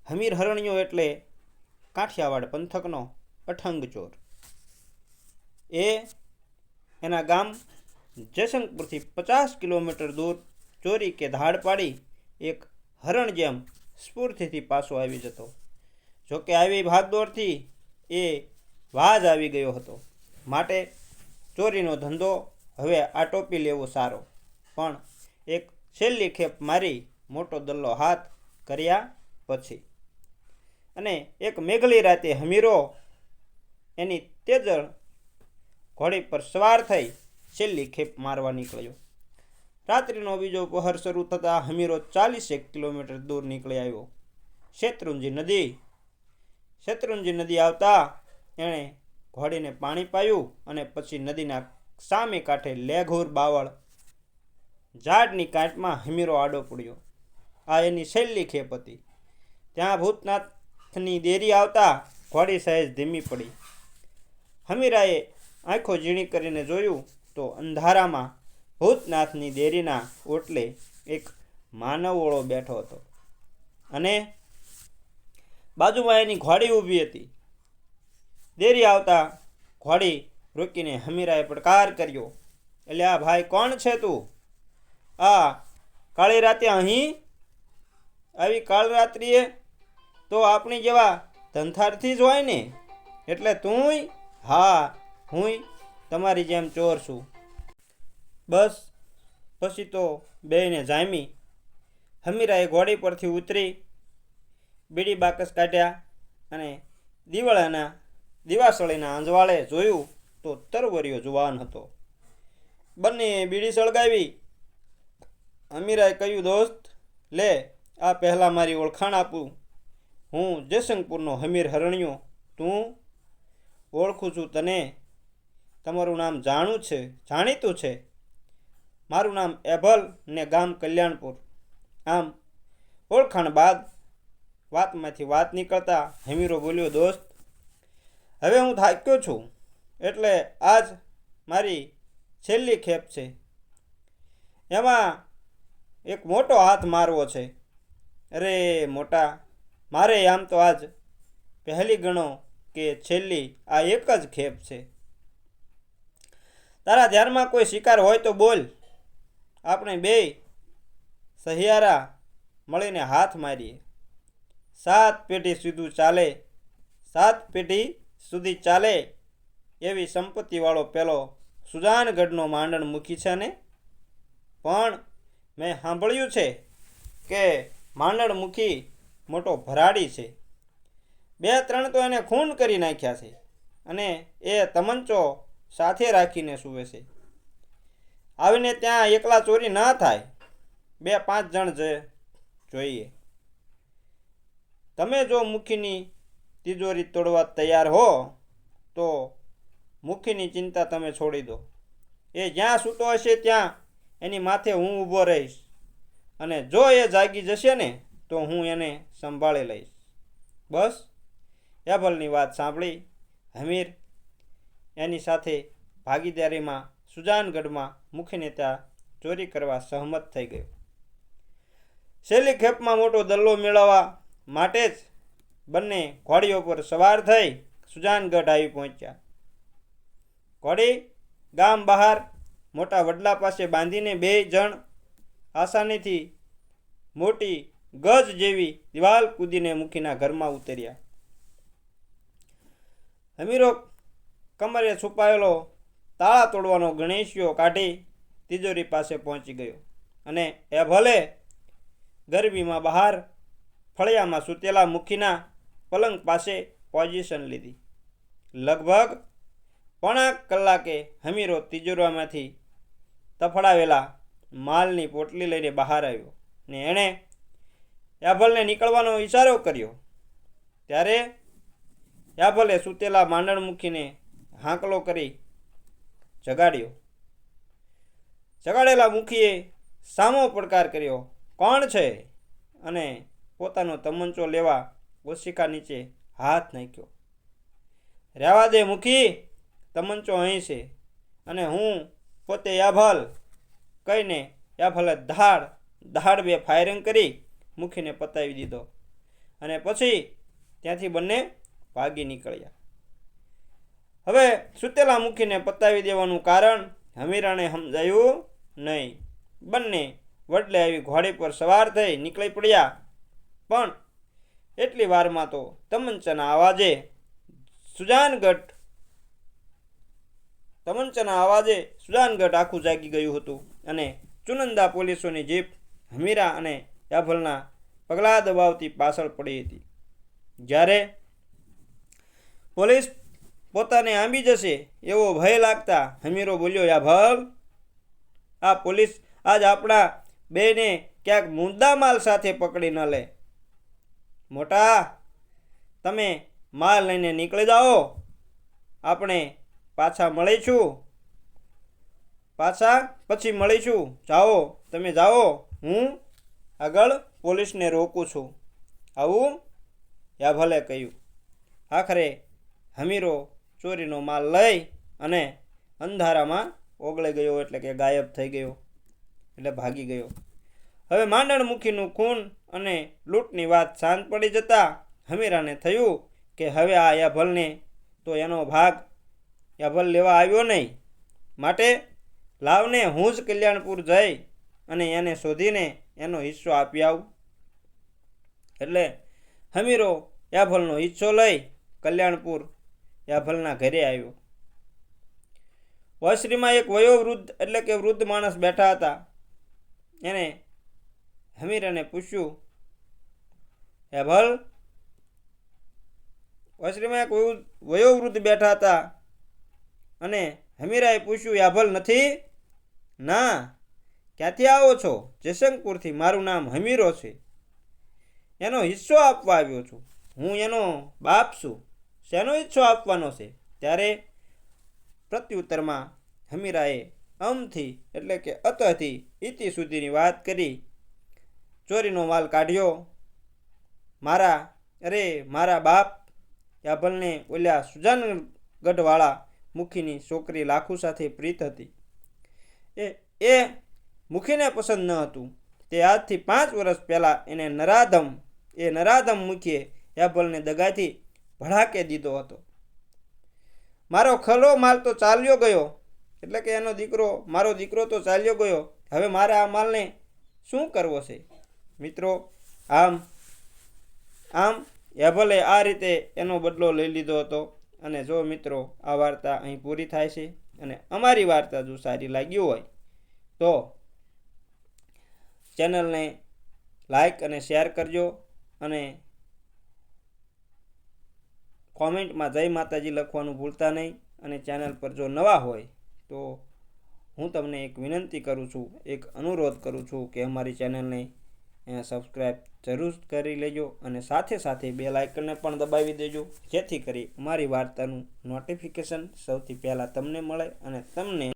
હમીર હરણિયો એટલે કાઠિયાવાડ પંથકનો અઠંગ ચોર. એ એના ગામ જયશંકપુરથી 50 કિલોમીટર દૂર ચોરી કે ધાડ પાડી એક હરણ જેમ સ્ફૂર્તિથી પાછો આવી જતો. જોકે આવી ભાગદોડથી એ વાજ આવી ગયો હતો, માટે ચોરીનો ધંધો હવે આટોપી લેવો સારો. પણ એક છેલ્લી ખેપ મારી મોટો દલ્લો હાથ કર્યા પછી અને એક મેઘલી રાતે હમીરો એની તેજળ ઘોડી પર સવાર થઈ છેલ્લી ખેપ મારવા નીકળ્યો. રાત્રિનો બીજો પહર શરૂ થતાં હમીરો 40 કિલોમીટર દૂર નીકળી આવ્યો. શેત્રુંજી નદી આવતા એણે ઘોડીને પાણી પાયું અને પછી નદીના સામે કાંઠે લેઘોર બાવળ ઝાડની કાંટમાં હમીરો આડો પડ્યો. આ એની છેલ્લી ખેપ હતી. ત્યાં ભૂતનાથની દેરી આવતા ઘોડી સહેજ ધીમી પડી. હમીરાએ આંખો ઝીણી કરીને જોયું તો અંધારામાં ભૂતનાથની દેરીના ઓટલે એક માનવોળો બેઠો હતો અને બાજુમાં એની ઘોડી ઊભી હતી. દેરી આવતા ઘોડી રોકીને હમીરાએ પડકાર કર્યો, એટલે આ ભાઈ કોણ છે તું? આ કાળી રાતે અહીં આવી? કાળ રાત્રિએ તો આપણી જેવા ધંધારથી જ હોય ને, એટલે તુંય? હા, હુંય તમારી જેમ ચોર છું. બસ પછી તો બેયને જામી. હમીરાએ ઘોડી પરથી ઉતરી બીડી બાકસ કાઢ્યા અને દિવાસળીના આંજવાળે જોયું તો તરવરિયો જુવાન હતો. બંને બીડી સળગાવી. હમીરાએ કહ્યું, દોસ્ત લે, આ પહેલાં મારી ઓળખાણ આપું. હું જયશંકપુરનો હમીર હરણિયો. તું? ઓળખું છું તને. તમારું નામ જાણીતું છે. મારું નામ એભલ ને ગામ કલ્યાણપુર. આમ ઓળખાણ બાદ વાતમાંથી વાત નીકળતા હમીરો બોલ્યો, દોસ્ત હવે હું થાક્યો છું, એટલે આજ મારી છેલ્લી ખેપ છે. એમાં એક મોટો હાથ મારવો છે. અરે મોટા, મારે આમ તો આજ પહેલી ગણો કે છેલ્લી આ એક જ ખેપ છે. તારા ધ્યાનમાં કોઈ શિકાર હોય તો બોલ. આપણે બે સહિયારા મળીને હાથ મારીએ. 7 પેઢી સુધી ચાલે એવી સંપત્તિવાળો પેલો સુજાનગઢનો માંડણ મૂકી છે ને? પણ મેં સાંભળ્યું છે કે માંડણ મૂકી મોટો ભરાડી છે. 2-3 તો એને ખૂન કરી નાખ્યા છે અને એ તમંચો સાથે રાખીને સૂવે છે. આવીને ત્યાં એકલા ચોરી ના થાય, 2-5 જણ જોઈએ. તમે જો મુખીની તિજોરી તોડવા તૈયાર હો તો મુખીની ચિંતા તમે છોડી દો. એ જ્યાં સૂતો હશે ત્યાં એની માથે હું ઊભો રહીશ, અને જો એ જાગી જશે ને તો હું એને સંભાળી લઈશ. બસ. એભલની વાત સાંભળી હમીર એની સાથે ભાગીદારીમાં સુજાનગઢમાં મુખીને ત્યાં ચોરી કરવા સહમત થઈ ગયો. છેલ્લી ખેપમાં મોટો દલ્લો મેળવવા માટે જ બંને ઘોડીઓ પર સવાર થઈ સુજાનગઢ આવી પહોંચ્યા. ઘોડી ગામ બહાર મોટા વડલા પાસે બાંધીને 2 જણ આસાનીથી મોટી ગજ જેવી દિવાલ કૂદીને મુખીના ઘરમાં ઉતર્યા. હમીરો કમરે છુપાયેલો તાળા તોડવાનો ગણેશિયો કાઢી તિજોરી પાસે પહોંચી ગયો અને એ ભલે ગરમીમાં બહાર ફળિયામાં સૂતેલા મુખીના પલંગ પાસે પોઝિશન લીધી. લગભગ 1.5 કલાકે હમીરો તિજોરીમાંથી તફડાવેલા માલની પોટલી લઈને બહાર આવ્યો ને એણે યાભલને નીકળવાનો ઈશારો કર્યો. ત્યારે યાભલે સૂતેલા માંડણ મૂકીને હાંકલો કરી જગાડેલા મુખીએ સામો પડકાર કર્યો, કોણ છે? અને પોતાનો તમંચો લેવા ઓશિકા નીચે હાથ નાખ્યો. રહેવા દે મુખી, તમંચો અહીં છે અને હું પોતે યાભલ કહીને યાભલે દહાડ 2 ફાયરિંગ કરી મુખીને પતાવી દીધો અને પછી ત્યાંથી બંને ભાગી નીકળ્યા. હવે સુતેલા મુખીને પતાવી દેવાનું કારણ હમીરાને સમજાયું નહીં. બંને વડલે આવી ઘોડી પર સવાર થઈ નીકળી પડ્યા. પણ એટલી વારમાં તો તમંચાના અવાજે સુજાનગઢ આખું જાગી ગયું હતું અને ચુનંદા પોલીસોની જીપ હમીરા અને યાભલના પગલાં દબાવતી પાછળ પડી હતી. જ્યારે પોલીસ પોતાને આંબી જશે એવો ભય લાગતા હમીરો બોલ્યો, યાભલ, આ પોલીસ આજ આપણા બેને ક્યાંક મુદ્દા માલ સાથે પકડી ન લે. મોટા, તમે માલ લઈને નીકળી જાઓ, આપણે પાછા પછી મળીશું. જાઓ, તમે જાઓ, હું આગળ પોલીસને રોકું છું. આવું યાભલે કહ્યું. આખરે હમીરો ચોરીનો માલ લઈ અને અંધારામાં ઓગળી ગયો, એટલે કે ગાયબ થઈ ગયો, એટલે ભાગી ગયો. હવે માંડણમુખીનું ખૂન અને લૂંટની વાત શાંત પડી જતા હમીરાને થયું કે હવે આ યાભલને તો એનો ભાગ યાભલ લેવા આવ્યો નહીં, માટે લાવને હું જ કલ્યાણપુર જઈ અને એને શોધીને એનો હિસ્સો આપી આવું. એટલે હમીરો યાભલનો હિસ્સો લઈ કલ્યાણપુર યાભલના ઘરે આવ્યો. વસરીમાં એક વયોવૃદ્ધ એટલે કે વૃદ્ધ માણસ બેઠા હતા. એને હમીરાને પૂછ્યું, યાભલ, વસરીમાં એક વયોવૃદ્ધ બેઠા હતા અને હમીરાએ પૂછ્યું, યાભલ નથી? ના. ક્યાંથી આવો છો? જયશંકપુરથી. મારું નામ હમીરો છે. એનો હિસ્સો આપવા આવ્યો છું. હું એનો બાપ છું. શેનો હિસ્સો આપવાનો છે? ત્યારે પ્રત્યુત્તરમાં હમીરાએ અમથી એટલે કે અતથી ઇતિ સુધીની વાત કરી. ચોરીનો માલ કાઢ્યો. મારા બાપ યાભલને ઓલ્યા સુજાનગઢવાળા મુખીની છોકરી લાખુ સાથે પ્રીત હતી. એ મુખીને પસંદ ન હતું. તે આજથી 5 વર્ષ પહેલાં એને નરાધમ મુખીએ યાભલને દગાથી ભડાકે દીધો હતો. મારો ખરો માલ તો ચાલ્યો ગયો, એટલે કે મારો દીકરો તો ચાલ્યો ગયો. હવે મારે આ માલને શું કરવો છે? મિત્રો, આમ યાભલે આ રીતે એનો બદલો લઈ લીધો હતો. અને જો મિત્રો, આ વાર્તા અહીં પૂરી થાય છે. અને અમારી વાર્તા જો સારી લાગી હોય તો ચેનલને લાઈક અને શેર કરજો અને કોમેન્ટમાં જય માતાજી લખવાનું ભૂલતા નહીં. અને ચેનલ પર જો નવા હોય તો હું તમને એક વિનંતી કરું છું, એક અનુરોધ કરું છું કે અમારી ચેનલને સબસ્ક્રાઈબ જરૂર કરી લેજો અને સાથે સાથે બેલ આઇકનને પણ દબાવી દેજો, જેથી કરી અમારી વાર્તાનું નોટિફિકેશન સૌથી પહેલાં તમને મળે અને તમને